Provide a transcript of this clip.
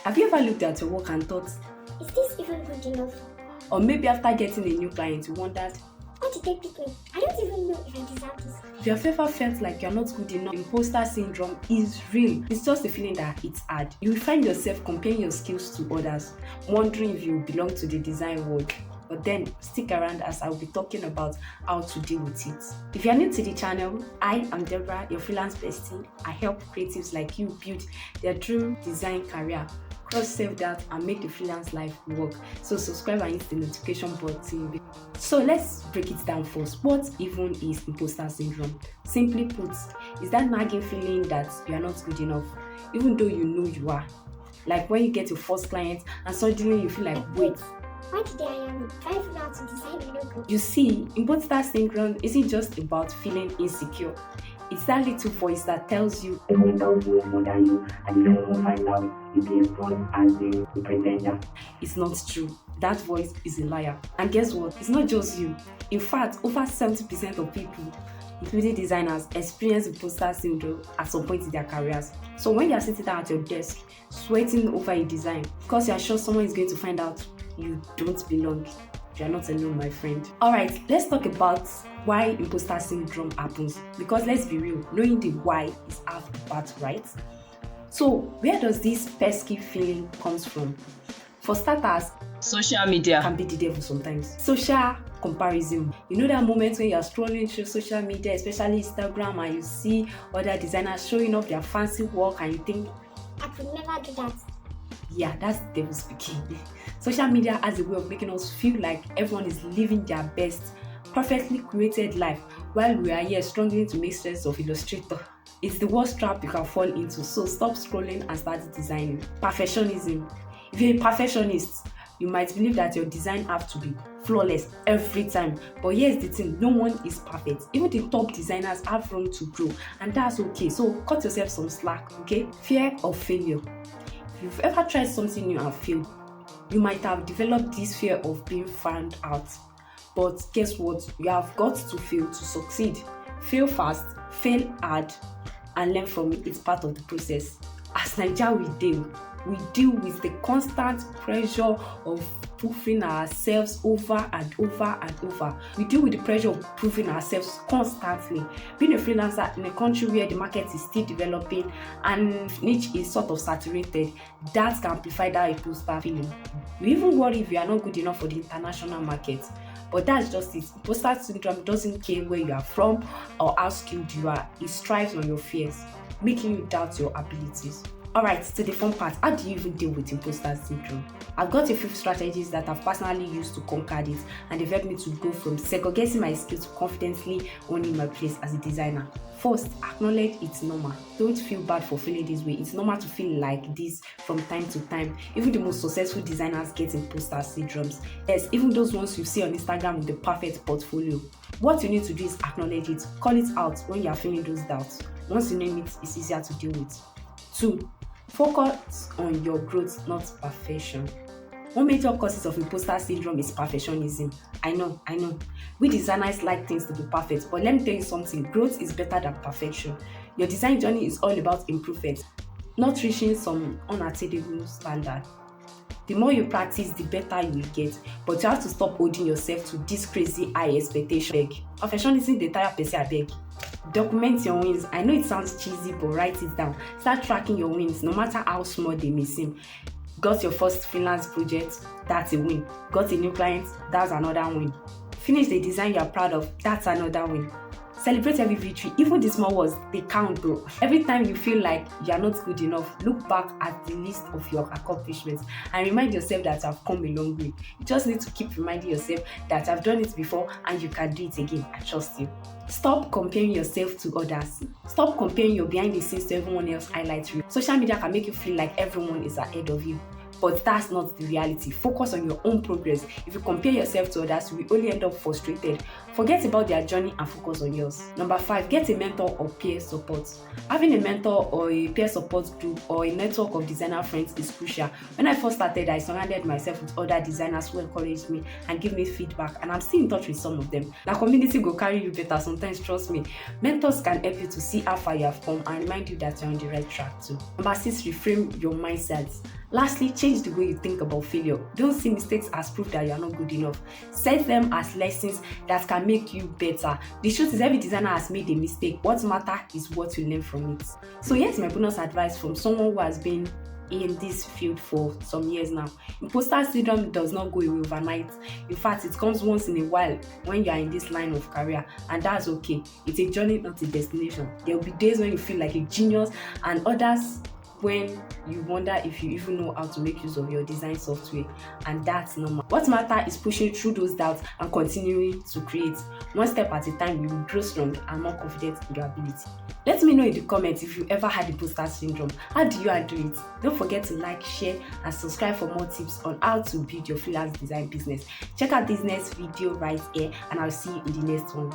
Have you ever looked at your work and thought, Is this even good enough? or maybe after getting a new client, you wondered, Why did they pick me? I don't even know if I deserve this. if you have ever felt like you're not good enough, imposter syndrome is real. It's just a feeling that it's hard. You will find yourself comparing your skills to others, wondering if you belong to the design world. But then stick around as I'll be talking about how to deal with it. If you're new to the channel, I am Deborah, your freelance bestie. I help creatives like you build their dream design career, cross self-doubt, and make the freelance life work. So subscribe and hit the notification button. So let's break it down first. What even is imposter syndrome? Simply put, is that nagging feeling that you are not good enough, even though you know you are. Like when you get your first client and suddenly you feel like, wait, why did they hire me? Can I figure out to design a logo? You see, imposter syndrome isn't just about feeling insecure. It's that little voice that tells you everyone does you more than you, and if anyone finds out, you be exposed as the pretender. It's not true. That voice is a liar. And guess what? It's not just you. In fact, over 70% of people, including designers, experience imposter syndrome at some point in their careers. So when you're sitting down at your desk, sweating over a design, because you're sure someone is going to find out you don't belong, you're not alone, my friend. Alright, let's talk about why imposter syndrome happens. Because let's be real, knowing the why is half the battle, right? So where does this pesky feeling comes from? For starters, social media can be the devil sometimes. Social comparison. You know that moment when you're scrolling through social media, especially Instagram, and you see other designers showing off their fancy work and you think, I could never do that. Yeah, that's the devil speaking. Social media has a way of making us feel like everyone is living their best, perfectly created life, while we are here struggling to make sense of Illustrator. It's the worst trap you can fall into, so stop scrolling and start designing. Perfectionism. If you're a perfectionist, you might believe that your design have to be flawless every time. But here's the thing, no one is perfect. Even the top designers have room to grow, and that's okay. So cut yourself some slack, okay? Fear of failure. If you've ever tried something new and failed, you might have developed this fear of being found out. But guess what? You have got to fail to succeed. Fail fast, fail hard, and learn from it. It's part of the process. As Naija, we deal with the constant pressure of proving ourselves over and over and over. We deal with the pressure of proving ourselves constantly. Being a freelancer in a country where the market is still developing and niche is sort of saturated, that can amplify that imposter feeling. We even worry if you are not good enough for the international market. But that's just it. Imposter syndrome doesn't care where you are from or how skilled you are. It strives on your fears, making you doubt your abilities. Alright, to the fun part, how do you even deal with imposter syndrome? I've got a few strategies that I've personally used to conquer this, and they've helped me to go from second-guessing my skills to confidently owning my place as a designer. First, acknowledge it's normal. Don't feel bad for feeling this way. It's normal to feel like this from time to time. Even the most successful designers get imposter syndromes. Yes, even those ones you see on Instagram with the perfect portfolio. What you need to do is acknowledge it. Call it out when you are feeling those doubts. Once you name it, it's easier to deal with. 2. Focus on your growth, not perfection. One major cause of imposter syndrome is perfectionism. I know. We designers like things to be perfect, but let me tell you something, growth is better than perfection. Your design journey is all about improvement, not reaching some unattainable standard. The more you practice, the better you will get, but you have to stop holding yourself to this crazy high expectation. Perfectionism dey tire person, abeg. Document your wins. I know it sounds cheesy, but write it down. Start tracking your wins, no matter how small they may seem. Got your first freelance project, that's a win. Got a new client, that's another win. Finish the design you are proud of, that's another win. Celebrate every victory, even the small ones, they count, bro. Every time you feel like you are not good enough, look back at the list of your accomplishments and remind yourself that you have come a long way. You just need to keep reminding yourself that I've done it before and you can do it again. I trust you. Stop comparing yourself to others. Stop comparing your behind the scenes to everyone else highlight reel. Social media can make you feel like everyone is ahead of you, but that's not the reality. Focus on your own progress. If you compare yourself to others, you will only end up frustrated. Forget about their journey and focus on yours. Number 5, get a mentor or peer support. Having a mentor or a peer support group or a network of designer friends is crucial. When I first started, I surrounded myself with other designers who encouraged me and gave me feedback, and I'm still in touch with some of them. The community will carry you better sometimes, trust me. Mentors can help you to see how far you have come and remind you that you're on the right track too. Number 6, reframe your mindset. Lastly, change the way you think about failure. Don't see mistakes as proof that you are not good enough. Set them as lessons that can make you better. The truth is, every designer has made a mistake. What matters is what you learn from it. So here's my bonus advice from someone who has been in this field for some years now. Imposter syndrome does not go away overnight. In fact, it comes once in a while when you are in this line of career, and that's okay. It's a journey, not a destination. There will be days when you feel like a genius, and others when you wonder if you even know how to make use of your design software, and that's normal. What matters is pushing through those doubts and continuing to create. One step at a time, you will grow strong and more confident in your ability. Let me know in the comments if you ever had imposter syndrome. How do you handle it? Don't forget to like, share, and subscribe for more tips on how to build your freelance design business. Check out this next video right here, and I'll see you in the next one.